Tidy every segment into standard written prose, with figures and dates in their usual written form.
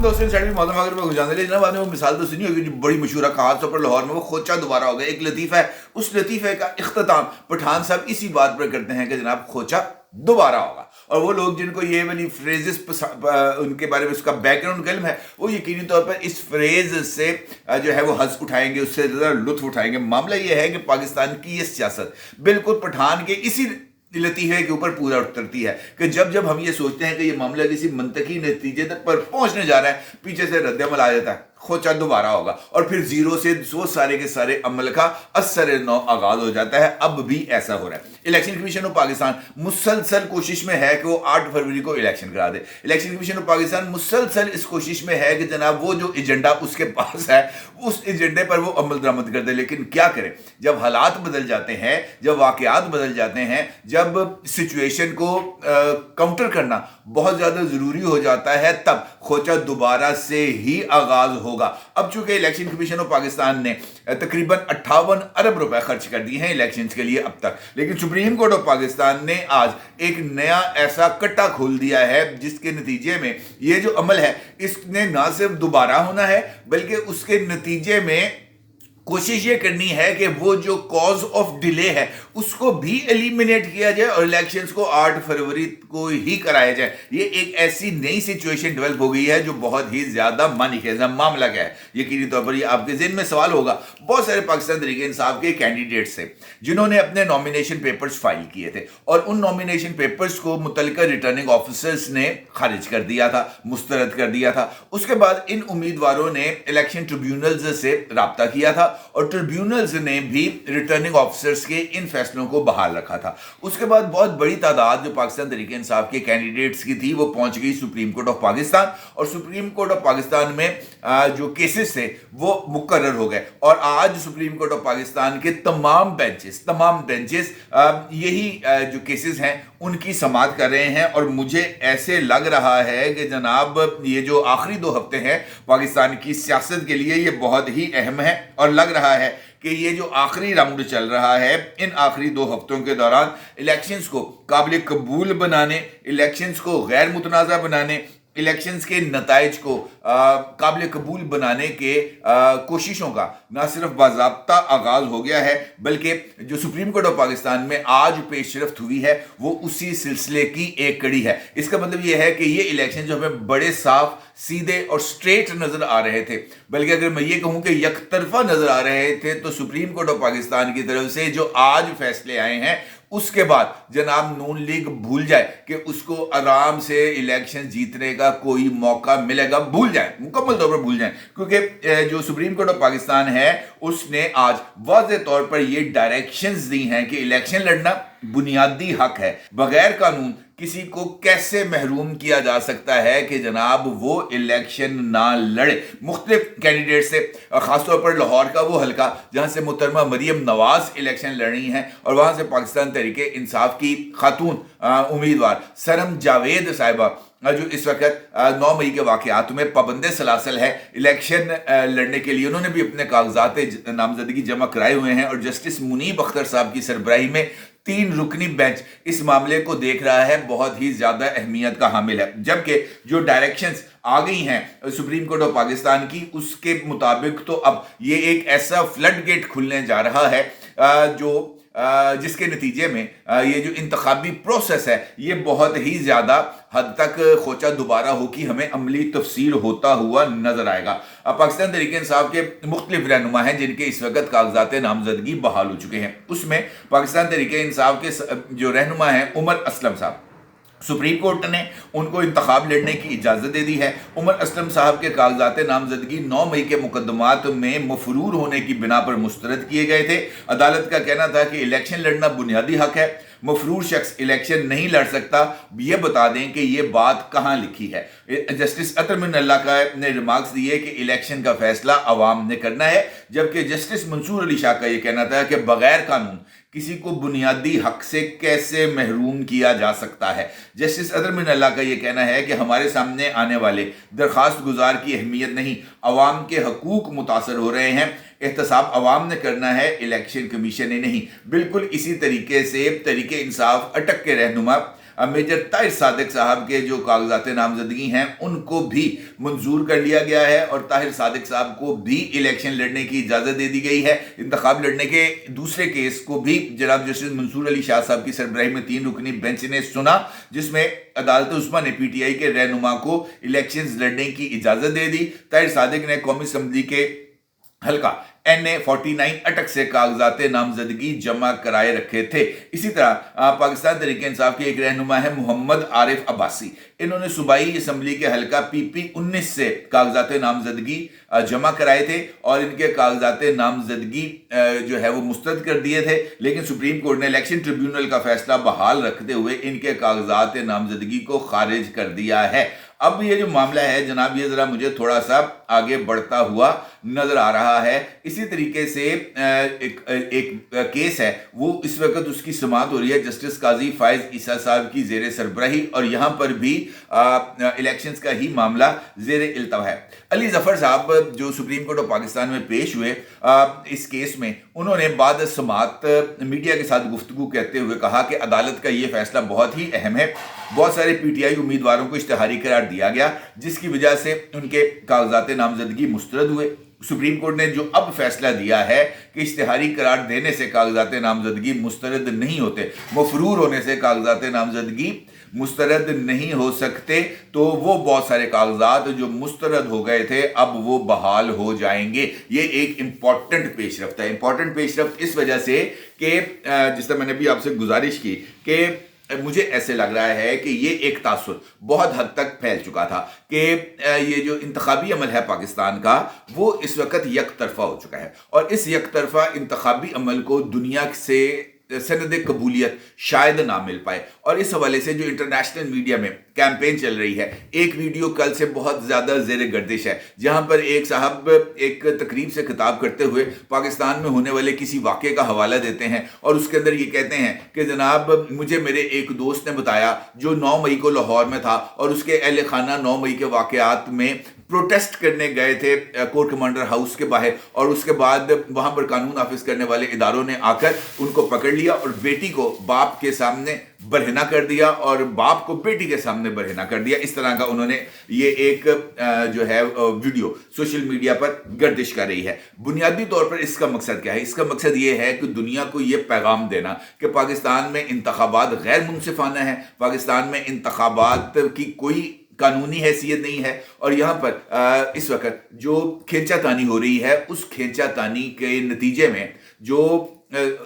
दोस्तों साइड में मौसम अगर मैं गुजारने ले जनाब आपने वो मिसाल तो सुनी होगी जो बड़ी मशहूर है, खास तौर पर लाहौर में वो खोचा दोबारा हो गया। एक लतीफ़ा है, उस लतीफ़े का इख्तिताम पठान साहब इसी बात पर करते हैं कि जनाब खोचा दोबारा होगा। और वो लोग जिनको ये वाली फ्रेजेस उनके बारे में उसका बैकग्राउंड इल्म है, वो यकीनी तौर पर इस फ्रेज से जो है वो हंस उठाएंगे, उससे ज़रा लुत्फ उठाएंगे। मामला ये है कि पाकिस्तान की ये सियासत बिल्कुल पठान के इसी लतीफ़े के ऊपर पूरा उतरती है कि जब जब हम ये सोचते हैं कि ये मामला किसी मंतकी नतीजे तक पर पहुंचने जा रहा है, पीछे से रद्द-ए-अमल आ जाता है, खोचा दोबारा होगा और फिर जीरो से वो सारे के सारे अमल का असर नौ आगाज हो जाता है। अब भी ऐसा हो रहा है। इलेक्शन कमीशन ऑफ पाकिस्तान मुसलसल कोशिश में है कि वो 8 फरवरी को इलेक्शन करा दे। इलेक्शन कमीशन ऑफ पाकिस्तान मुसलसल इस कोशिश में है कि जनाब वो जो एजेंडा उसके पास है उस एजेंडे पर वो अमल दरामद कर दे। लेकिन क्या करें, जब हालात बदल जाते हैं, जब वाकयात बदल जाते हैं, जब सिचुएशन को काउंटर करना बहुत ज़्यादा ज़रूरी हो जाता है, तब खोचा दोबारा से ही आगाज होगा। अब चूंकि इलेक्शन कमीशन ऑफ पाकिस्तान ने तकरीबन 58 अरब रुपए खर्च कर दिए हैं इलेक्शंस के लिए अब तक, लेकिन सुप्रीम कोर्ट ऑफ पाकिस्तान ने आज एक नया ऐसा कट्टा खोल दिया है जिसके नतीजे में ये जो अमल है इसने ना सिर्फ दोबारा होना है बल्कि उसके नतीजे में कोशिश ये करनी है कि वो जो कॉज ऑफ डिले है उसको भी एलिमिनेट किया जाए और इलेक्शंस को 8 फरवरी को ही कराया जाए। ये एक ऐसी नई सिचुएशन डेवलप हो गई है जो बहुत ही ज्यादा मानीखेज है। मामला क्या है, यकीनी तौर पर ये आपके ज़हन में सवाल होगा बहुत सारे पाकिस्तान तहरीक इंसाफ के कैंडिडेट से जिन्होंने अपने नॉमिनेशन पेपर्स फाइल किए थे और उन नॉमिनेशन पेपर्स को मुतल्लिका रिटर्निंग ऑफिसर्स ने खारिज कर दिया था, मुस्तरद कर दिया था। उसके बाद इन उम्मीदवारों ने इलेक्शन ट्रिब्यूनल्स से रब्ता किया था और ट्रिब्यूनल्स ने भी रिटर्निंग ऑफिसर्स के इन फैसलों को बहाल रखा था। उसके बाद बहुत बड़ी तादाद जो पाकिस्तान तहरीक इंसाफ के कैंडिडेट्स की थी वो पहुंच गई सुप्रीम कोर्ट ऑफ पाकिस्तान और सुप्रीम कोर्ट ऑफ पाकिस्तान में जो केसेस थे वो मुकर्रर हो गए और आज सुप्रीम कोर्ट ऑफ पाकिस्तान के तमाम बेंचेस यही जो केसेस हैं उनकी समाअत कर रहे हैं। और मुझे ऐसे लग रहा है कि जनाब ये जो आखिरी 2 हफ्ते हैं पाकिस्तान की सियासत के लिए ये बहुत ही अहम है और लग रहा है कि ये जो आखिरी राउंड चल रहा है इन आखिरी 2 हफ्तों के दौरान इलेक्शंस को काबिल कबूल बनाने, इलेक्शंस को गैर मुतनाज़ा बनाने, इलेक्शंस के नताइज को काबिल कबूल बनाने के कोशिशों का ना सिर्फ बाज़ाब्ता आगाज हो गया है बल्कि जो सुप्रीम कोर्ट ऑफ पाकिस्तान में आज पेशरफ्त हुई है वो उसी सिलसिले की एक कड़ी है। इसका मतलब ये है कि ये इलेक्शन जो हमें बड़े साफ, सीधे और स्ट्रेट नजर आ रहे थे, बल्कि अगर मैं ये कहूं कि यकतरफा नजर आ रहे थे, तो सुप्रीम कोर्ट ऑफ पाकिस्तान की तरफ से जो आज फैसले आए हैं उसके बाद जनाब नून लीग भूल जाए कि उसको आराम से इलेक्शन जीतने का कोई मौका मिलेगा, भूल जाए, मुकम्मल तौर पर भूल जाए। क्योंकि जो सुप्रीम कोर्ट ऑफ पाकिस्तान है उसने आज वाज़े तौर पर ये डायरेक्शंस दी हैं कि इलेक्शन लड़ना बुनियादी हक है, बगैर कानून किसी को कैसे महरूम किया जा सकता है कि जनाब वो इलेक्शन ना लड़े। मुख्तलिफ कैंडिडेट से, खासतौर पर लाहौर का वो हल्का जहाँ से मुहतरमा मरियम नवाज इलेक्शन लड़ रही हैं और वहाँ से पाकिस्तान तहरीक इंसाफ की खातून उम्मीदवार सरम जावेद साहिबा जो इस वक्त 9 मई के वाकयात में पाबंदे सलासल है इलेक्शन लड़ने के लिए, उन्होंने भी अपने कागजात नामजदगी जमा कराए हुए हैं और जस्टिस मुनीब अख्तर साहब की सरबराही में 3 रुकनी बेंच इस मामले को देख रहा है, बहुत ही ज्यादा अहमियत का हामिल है। जबकि जो डायरेक्शंस आ गई हैं सुप्रीम कोर्ट ऑफ पाकिस्तान की उसके मुताबिक तो अब ये एक ऐसा फ्लड गेट खुलने जा रहा है जो जिसके नतीजे में ये जो इंतखाबी प्रोसेस है ये बहुत ही ज़्यादा हद तक खोचा दोबारा हो कि हमें अमली तफसील होता हुआ नजर आएगा। पाकिस्तान तहरीक इंसाफ के मुख्तलिफ रहनुमा हैं जिनके इस वक्त कागजात नामजदगी बहाल हो चुके हैं। उसमें पाकिस्तान तहरीक इंसाफ के जो रहनुमा हैं उमर असलम साहब, सुप्रीम कोर्ट ने उनको इंतखाब लड़ने की इजाज़त दे दी है। उमर असलम साहब के कागजात नामजदगी 9 मई के मुकदमात में मफरूर होने की बिना पर मुस्तरद किए गए थे। अदालत का कहना था कि इलेक्शन लड़ना बुनियादी हक है, मफरूर शख्स इलेक्शन नहीं लड़ सकता। ये बता दें कि ये बात कहाँ लिखी है। जस्टिस अतर मिन अल्लाह का ने रिमार्क्स दिए कि इलेक्शन का फैसला अवाम ने करना है, जबकि जस्टिस मंसूर अली शाह का ये कहना था कि बगैर कानून किसी को बुनियादी हक से कैसे महरूम किया जा सकता है। जस्टिस अतर मिन अल्लाह का ये कहना है कि हमारे सामने आने वाले दरख्वास्त गुजार की अहमियत नहीं, अवाम के हकूक मुतासर हो रहे हैं। एहतसाब अवाम ने करना है, इलेक्शन कमीशन ने नहीं। बिल्कुल इसी तरीके से तहरीक इंसाफ अटक के रहनुमा मेजर ताहिर सादिक साहब के जो कागजात नामजदगी हैं उनको भी मंजूर कर लिया गया है और ताहिर सादिक साहब को भी इलेक्शन लड़ने की इजाज़त दे दी गई है। इंतखाब लड़ने के दूसरे केस को भी जनाब जस्टिस मंसूर अली शाह साहब की सरबराही में 3 रुकनी बेंच ने सुना, जिसमें अदालत उस्मा ने पीटीआई के रहनुमा को इलेक्शंस लड़ने की इजाज़त दे दी। ताहिर सादिक ने कौमी असम्बली के हल्का NA 49 अटक से कागजात नामजदगी जमा कराए रखे थे। इसी तरह पाकिस्तान तहरीक इंसाफ के एक रहनुमा है मोहम्मद आरिफ अब्बासी, इन्होंने सूबाई असम्बली के हल्का PP 19 से कागजात नामजदगी जमा कराए थे और इनके कागजात नामजदगी जो है वो मुस्तरद कर दिए थे, लेकिन सुप्रीम कोर्ट ने इलेक्शन ट्रिब्यूनल का फैसला बहाल रखते हुए इनके कागजात नामजदगी को खारिज कर दिया है। अब ये जो मामला है जनाब, ये जरा मुझे थोड़ा सा आगे बढ़ता हुआ नजर आ रहा है। इसी तरीके से एक केस है, वो इस वक्त उसकी समाअत हो रही है जस्टिस काजी फायज ईसा साहब की जेर सरबराही और यहाँ पर भी इलेक्शंस का ही मामला जेर इल्तवा है। अली जफर साहब जो सुप्रीम कोर्ट ऑफ पाकिस्तान में पेश हुए इस केस में, उन्होंने बाद समाअत मीडिया के साथ गुफ्तगू कहते हुए कहा कि अदालत का ये फैसला बहुत ही अहम है। बहुत सारे पीटीआई उम्मीदवारों को इश्तिहारी करार दिया गया, जिसकी वजह से उनके कागजात नामजदगी मुस्तरद हुए। सुप्रीम कोर्ट ने जो अब फैसला दिया है कि इश्तिहारी करार देने से कागजात नामजदगी मुस्तरद नहीं होते, मफरूर होने से कागजात नामजदगी मुस्तरद नहीं हो सकते, तो वो बहुत सारे कागजात जो मुस्तरद हो गए थे अब वो बहाल हो जाएंगे। ये एक इंपॉर्टेंट पेशरफ्त है। इंपॉर्टेंट पेशरफ्त इस वजह से कि जिस तरह मैंने भी आपसे गुजारिश की कि मुझे ऐसे लग रहा है कि ये एक तासुर बहुत हद तक फैल चुका था कि ये जो इंतखाबी अमल है पाकिस्तान का वो इस वक्त यक तरफा हो चुका है और इस यक तरफा इंतखाबी अमल को दुनिया से सनद कबूलियत शायद ना मिल पाए। और इस हवाले से जो इंटरनेशनल मीडिया में कैंपेन चल रही है, एक वीडियो कल से बहुत ज़्यादा ज़ेर गर्दिश है, जहां पर एक साहब एक तकरीब से खिताब करते हुए पाकिस्तान में होने वाले किसी वाक़े का हवाला देते हैं और उसके अंदर ये कहते हैं कि जनाब मुझे मेरे एक दोस्त ने बताया जो 9 मई को लाहौर में था और उसके अहल खाना 9 मई के वाक़यात में प्रोटेस्ट करने गए थे कोर्ट कमांडर हाउस के बाहर और उसके बाद वहां पर कानून नाफिज करने वाले इदारों ने आकर उनको पकड़ लिया और बेटी को बाप के सामने बरहना कर दिया और बाप को बेटी के सामने बरहना कर दिया। इस तरह का उन्होंने ये एक जो है वीडियो सोशल मीडिया पर गर्दिश कर रही है। बुनियादी तौर पर इसका मकसद क्या है? इसका मकसद ये है कि दुनिया को ये पैगाम देना कि पाकिस्तान में इंतखाबात गैर मुनसिफाना है, पाकिस्तान में इंतखाबात की कोई कानूनी हैसियत नहीं है और यहाँ पर इस वक्त जो खींचातानी हो रही है उस खींचातानी के नतीजे में जो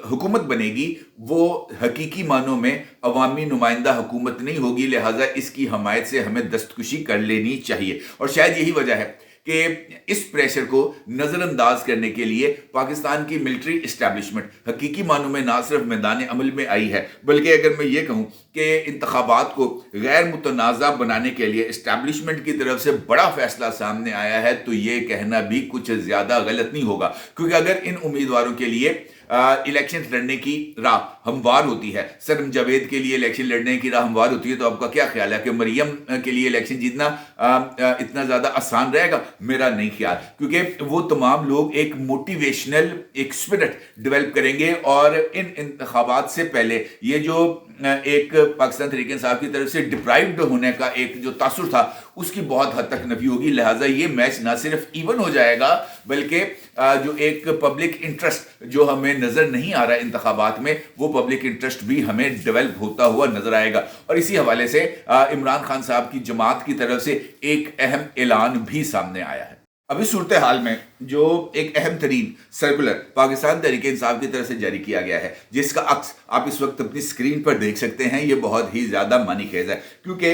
हुकूमत बनेगी वो हकीकी मानों में अवामी नुमाइंदा हुकूमत नहीं होगी, लिहाजा इसकी हमायत से हमें दस्तकशी कर लेनी चाहिए। और शायद यही वजह है कि इस प्रेशर को नज़रअंदाज करने के लिए पाकिस्तान की मिलिट्री इस्टेब्लिशमेंट हकीकी मानों में ना सिर्फ मैदान अमल में आई है, बल्कि अगर मैं ये कहूँ कि इंतखाबात को गैर मुतनाज़ा बनाने के लिए इस्टेब्लिशमेंट की तरफ से बड़ा फैसला सामने आया है, तो ये कहना भी कुछ ज़्यादा गलत नहीं होगा। क्योंकि अगर इन उम्मीदवारों के लिए इलेक्शन लड़ने की राह हमवार होती है, सनम जावेद के लिए इलेक्शन लड़ने की राह हमवार होती है, तो आपका क्या ख्याल है कि मरियम के लिए इलेक्शन जीतना इतना ज़्यादा आसान रहेगा? मेरा नहीं ख्याल, क्योंकि वो तमाम लोग एक मोटिवेशनल एक स्पिरिट डेवलप करेंगे और इन इंतखाबात से पहले ये जो एक पाकिस्तान तहरीक इंसाफ की तरफ से डिप्राइव्ड होने का एक जो तासुर था उसकी बहुत हद तक नफी होगी। लिहाजा ये मैच ना सिर्फ इवन हो जाएगा बल्कि जो एक पब्लिक इंटरेस्ट जो हमें नज़र नहीं आ रहा है इंतखाबात में, वो पब्लिक इंटरेस्ट भी हमें डेवलप होता हुआ नजर आएगा। और इसी हवाले से इमरान खान साहब की जमात की तरफ से एक अहम ऐलान भी सामने आया है। अब इस सूरत हाल में जो एक अहम तरीन सर्कुलर पाकिस्तान तहरीक इंसाफ की तरफ से जारी किया गया है, जिसका अक्स आप इस वक्त अपनी स्क्रीन पर देख सकते हैं, ये बहुत ही ज़्यादा मानीखेज है। क्योंकि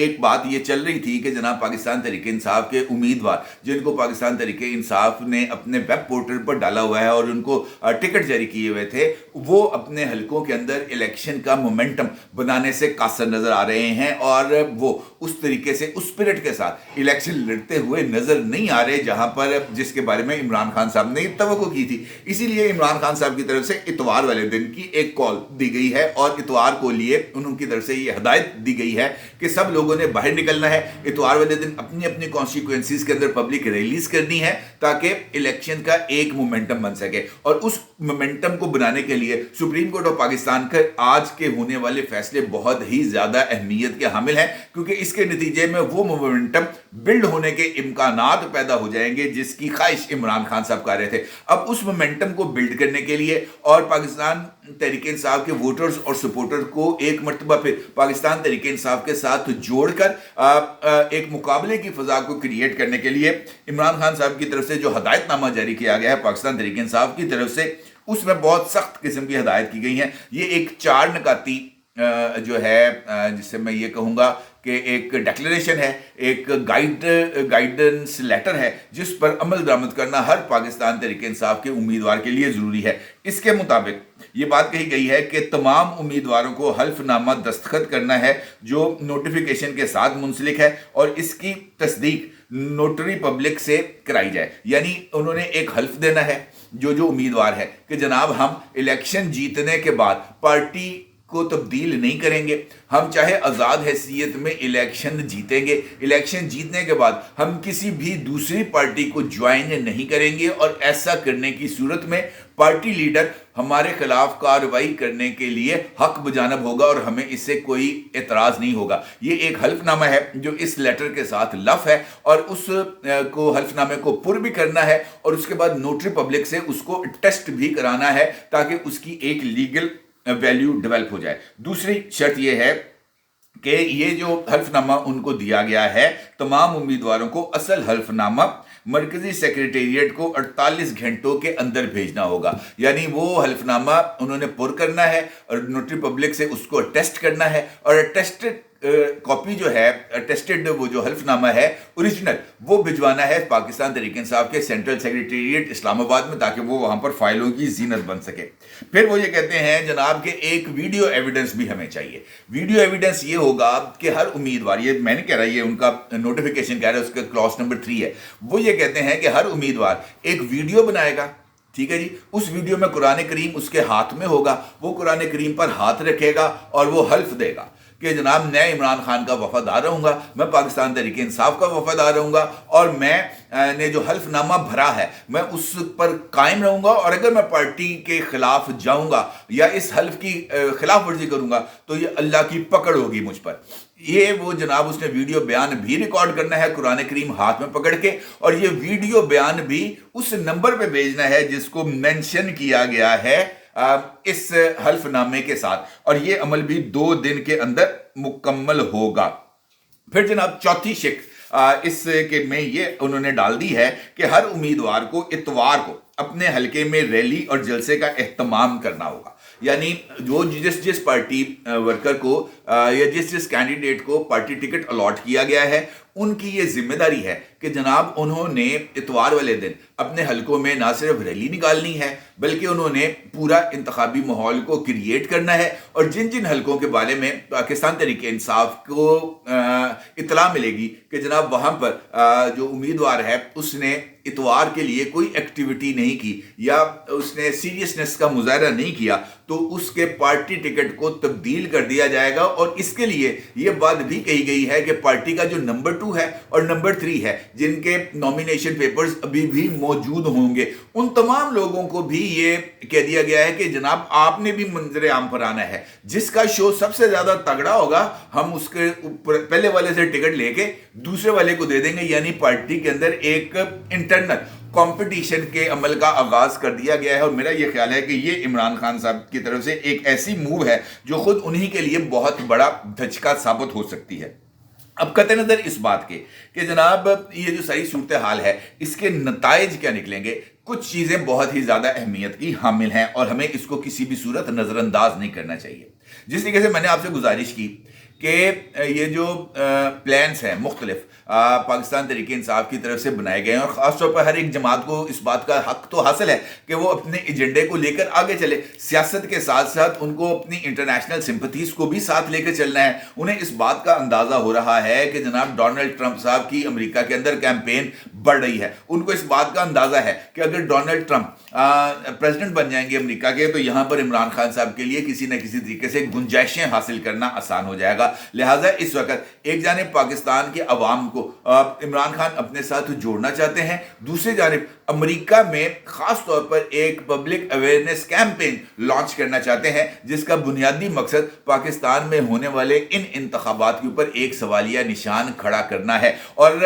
एक बात ये चल रही थी कि जनाब पाकिस्तान तहरीक इंसाफ के उम्मीदवार जिनको पाकिस्तान तहरीक इंसाफ ने अपने वेब पोर्टल पर डाला हुआ है और उनको टिकट जारी किए हुए थे, वो अपने हलकों के अंदर इलेक्शन का मोमेंटम बनाने से कासर नज़र आ रहे हैं और वो उस तरीके से उस स्पिरिट के साथ इलेक्शन लड़ते हुए नज़र नहीं आ रहे जहाँ पर जिसके जिसके बारे में इमरान खान साहब ने तवक्को की थी। इसीलिए इमरान खान साहब की तरफ से इतवार वाले दिन की एक कॉल दी गई है और इतवार को लिए उनकी तरफ से ये हदायत दी गई है कि सब लोगों ने बाहर निकलना है, इतवार वाले दिन अपनी अपनी कॉन्स्टिट्यूएंसीज के अंदर पब्लिक रैलीज करनी है ताकि इलेक्शन का एक मोमेंटम बन सके। और उस मोमेंटम को बनाने के लिए सुप्रीम कोर्ट ऑफ पाकिस्तान के आज के होने वाले फैसले बहुत ही ज्यादा अहमियत के हामिल हैं, क्योंकि इसके नतीजे में वो मोमेंटम बिल्ड होने के इम्कानात पैदा हो जाएंगे जिसकी ख्वाहिश इमरान खान साहब कर रहे थे। अब उस मोमेंटम को बिल्ड करने के लिए और पाकिस्तान तहरीक इंसाफ के वोटर्स और सपोर्टर को एक मर्तबा फिर पाकिस्तान तहरीक इंसाफ के साथ जोड़कर एक मुकाबले की फजा को क्रिएट करने के लिए इमरान खान साहब की तरफ से जो हदायतनामा जारी किया गया है पाकिस्तान तहरीक इंसाफ की तरफ से, उसमें बहुत सख्त किस्म की हदायत की गई है। ये एक 4 नकाती जो है जिससे मैं ये कहूँगा कि एक डिक्लेरेशन है, एक गाइडेंस लेटर है जिस पर अमल दरामद करना हर पाकिस्तान तहरीक इंसाफ के उम्मीदवार के लिए ज़रूरी है। इसके मुताबिक ये बात कही गई है कि तमाम उम्मीदवारों को हल्फनामा दस्तखत करना है जो नोटिफिकेशन के साथ मुंसलिक है और इसकी तस्दीक नोटरी पब्लिक से कराई जाए। यानी उन्होंने एक हल्फ देना है जो उम्मीदवार है कि जनाब हम इलेक्शन जीतने के बाद पार्टी को तब्दील नहीं करेंगे, हम चाहे आज़ाद हैसियत में इलेक्शन जीतेंगे, इलेक्शन जीतने के बाद हम किसी भी दूसरी पार्टी को ज्वाइन नहीं करेंगे और ऐसा करने की सूरत में पार्टी लीडर हमारे खिलाफ कार्रवाई करने के लिए हक बजानब होगा और हमें इससे कोई एतराज़ नहीं होगा। ये एक हल्फनामा है जो इस लेटर के साथ लफ है और उस को हल्फनामे को पुर भी करना है और उसके बाद नोटरी पब्लिक से उसको टेस्ट भी कराना है ताकि उसकी एक लीगल वैल्यू डेवलप हो जाए। दूसरी शर्त यह है कि ये जो हल्फनामा उनको दिया गया है तमाम उम्मीदवारों को असल हल्फनामा मरकजी सेक्रेटेरिएट को 48 घंटों के अंदर भेजना होगा। यानी वो हल्फनामा उन्होंने पुर करना है और नोटरी पब्लिक से उसको टेस्ट करना है और अटेस्टेड कॉपी जो है अटेस्टेड वो जो हल्फनामा है ओरिजिनल वो भिजवाना है पाकिस्तान तहरीक इंसाफ के सेंट्रल सेक्रेटेरिएट इस्लामाबाद में ताकि वो वहां पर फाइलों की जीनत बन सके। फिर वो ये कहते हैं जनाब के एक वीडियो एविडेंस भी हमें चाहिए। वीडियो एविडेंस ये होगा कि हर उम्मीदवार, ये मैंने कह रहा है ये उनका नोटिफिकेशन कह रहा है उसका क्लॉज नंबर 3 है, वो ये कहते हैं कि हर उम्मीदवार एक वीडियो बनाएगा, ठीक है जी, उस वीडियो में कुरान करीम उसके हाथ में होगा, वो कुरान करीम पर हाथ रखेगा और वो हल्फ देगा कि जनाब मैं इमरान खान का वफादार रहूँगा, मैं पाकिस्तान तहरीक इंसाफ का वफादार रहूँगा और मैं ने जो हल्फनामा भरा है मैं उस पर कायम रहूँगा और अगर मैं पार्टी के खिलाफ जाऊँगा या इस हल्फ की खिलाफ वर्जी करूँगा तो ये अल्लाह की पकड़ होगी मुझ पर। ये वो जनाब उसने वीडियो बयान भी रिकॉर्ड करना है कुरान करीम हाथ में पकड़ के और ये वीडियो बयान भी उस नंबर पे भेजना है जिसको मेंशन किया गया है इस हल्फनामे के साथ और ये अमल भी 2 दिन के अंदर मुकम्मल होगा। फिर जनाब चौथी शिक इसके में ये उन्होंने डाल दी है कि हर उम्मीदवार को इतवार को अपने हलके में रैली और जलसे का एहतमाम करना होगा। यानी जो जिस पार्टी वर्कर को या जिस कैंडिडेट को पार्टी टिकट अलॉट किया गया है उनकी ये जिम्मेदारी है कि जनाब उन्होंने इतवार वाले दिन अपने हलकों में ना सिर्फ रैली निकालनी है बल्कि उन्होंने पूरा इंतखाबी माहौल को क्रिएट करना है और जिन जिन हलकों के बारे में पाकिस्तान तहरीक इंसाफ को इतला मिलेगी कि जनाब वहाँ पर जो उम्मीदवार है उसने इतवार के लिए कोई एक्टिविटी नहीं की या उसने सीरियसनेस का मुजाहरा नहीं किया तो उसके पार्टी टिकट को तब्दील कर दिया जाएगा। और इसके लिए यह बात भी कही गई है कि पार्टी का जो नंबर 2 है और नंबर 3 है जिनके नॉमिनेशन पेपर्स अभी भी मौजूद होंगे उन तमाम लोगों को भी ये कह दिया गया है कि जनाब आपने भी मंजर आम पर आना है, जिसका शो सबसे ज्यादा तगड़ा होगा हम उसके ऊपर पहले वाले से टिकट लेके दूसरे वाले को दे देंगे। यानी पार्टी के अंदर एक इंटरनल कंपटीशन के अमल का आगाज कर दिया गया है और मेरा यह ख्याल है कि ये इमरान खान साहब की तरफ से एक ऐसी मूव है जो खुद उन्हीं के लिए बहुत बड़ा धचका साबित हो सकती है। अब कतई नजर इस बात के कि जनाब ये जो सारी सूरत हाल है इसके नताइज क्या निकलेंगे, कुछ चीजें बहुत ही ज्यादा अहमियत की हामिल हैं और हमें इसको किसी भी सूरत नजरअंदाज नहीं करना चाहिए। जिस तरीके से मैंने आपसे गुजारिश की کہ یہ جو پلانس ہیں مختلف پاکستان تحریک انصاف کی طرف سے بنائے گئے ہیں، اور خاص طور پر ہر ایک جماعت کو اس بات کا حق تو حاصل ہے کہ وہ اپنے ایجنڈے کو لے کر آگے چلے، سیاست کے ساتھ ساتھ ان کو اپنی انٹرنیشنل سمپتھیز کو بھی ساتھ لے کر چلنا ہے۔ انہیں اس بات کا اندازہ ہو رہا ہے کہ جناب ڈونلڈ ٹرمپ صاحب کی امریکہ کے اندر کیمپین بڑھ رہی ہے، ان کو اس بات کا اندازہ ہے کہ اگر ڈونلڈ ٹرمپ پریزیڈنٹ بن جائیں گے امریکہ کے، تو یہاں پر عمران خان صاحب کے لیے کسی نہ کسی طریقے سے گنجائشیں حاصل کرنا آسان ہو جائے گا۔ لہٰذا اس وقت ایک جانب پاکستان کے عوام کو عمران خان اپنے ساتھ جوڑنا چاہتے ہیں، دوسری جانب امریکہ میں خاص طور پر ایک پبلک اویئرنیس کیمپین لانچ کرنا چاہتے ہیں، جس کا بنیادی مقصد پاکستان میں ہونے والے ان انتخابات کے اوپر ایک سوالیہ نشان کھڑا کرنا ہے۔ اور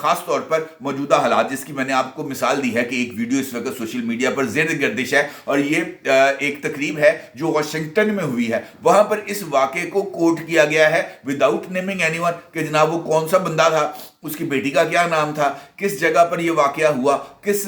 خاص طور پر موجودہ حالات، جس کی میں نے آپ کو مثال دی ہے کہ ایک ویڈیو اس وقت سوشل میڈیا پر زیر گردش ہے، اور یہ ایک تقریب ہے جو واشنگٹن میں ہوئی ہے، وہاں پر اس واقعے کو کوٹ کیا گیا ہے وداؤٹ نیمنگ اینی ون، کہ جناب وہ کون سا بندہ تھا، اس کی بیٹی کا کیا نام تھا، کس جگہ پر یہ واقعہ ہوا، کس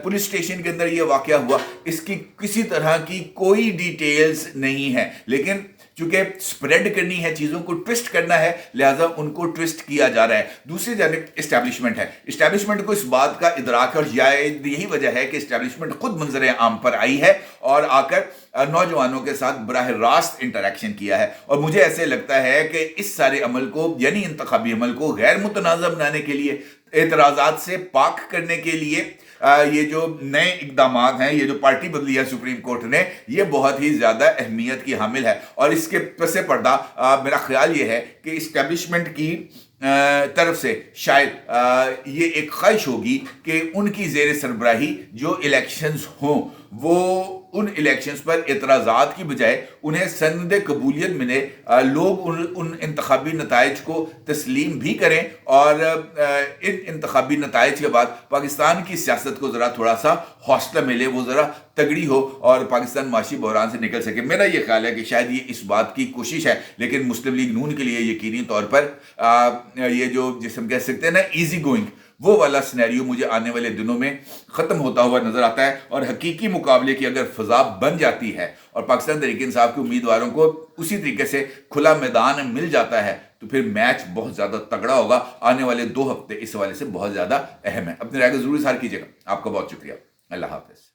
پولیس اسٹیشن کے اندر یہ واقعہ ہوا، اس کی کسی طرح کی کوئی ڈیٹیلز نہیں ہے۔ لیکن چونکہ سپریڈ کرنی ہے، چیزوں کو ٹویسٹ کرنا ہے، لہٰذا ان کو ٹویسٹ کیا جا رہا ہے۔ دوسری جانب اسٹیبلشمنٹ ہے، اسٹیبلشمنٹ کو اس بات کا ادراک ہے، اور یہی وجہ ہے کہ اسٹیبلشمنٹ خود منظر عام پر آئی ہے اور آ کر نوجوانوں کے ساتھ براہ راست انٹریکشن کیا ہے۔ اور مجھے ایسے لگتا ہے کہ اس سارے عمل کو، یعنی انتخابی عمل کو غیر متنازع بنانے کے لیے، اعتراضات سے پاک کرنے کے لیے، یہ جو نئے اقدامات ہیں، یہ جو پارٹی بدلی ہے سپریم کورٹ نے، یہ بہت ہی زیادہ اہمیت کی حامل ہے۔ اور اس کے پس پردہ میرا خیال یہ ہے کہ اسٹیبلشمنٹ کی طرف سے شاید یہ ایک خواہش ہوگی کہ ان کی زیر سربراہی جو الیکشنز ہوں، وہ ان الیکشنز پر اعتراضات کی بجائے انہیں سند قبولیت ملے، لوگ ان انتخابی نتائج کو تسلیم بھی کریں، اور ان انتخابی نتائج کے بعد پاکستان کی سیاست کو ذرا تھوڑا سا حوصلہ ملے، وہ ذرا تگڑی ہو اور پاکستان معاشی بحران سے نکل سکے۔ میرا یہ خیال ہے کہ شاید یہ اس بات کی کوشش ہے، لیکن مسلم لیگ نون کے لیے یقینی طور پر یہ جو جس ہم کہہ سکتے ہیں نا ایزی گوئنگ، وہ والا سینیریو مجھے آنے والے دنوں میں ختم ہوتا ہوا نظر آتا ہے۔ اور حقیقی مقابلے کی اگر فضا بن جاتی ہے اور پاکستان تحریک انصاف کے امیدواروں کو اسی طریقے سے کھلا میدان مل جاتا ہے، تو پھر میچ بہت زیادہ تگڑا ہوگا۔ آنے والے 2 ہفتے اس حوالے سے بہت زیادہ اہم ہیں۔ اپنی رائے کو ضرور اظہار کیجیے گا۔ آپ کا بہت شکریہ۔ اللہ حافظ۔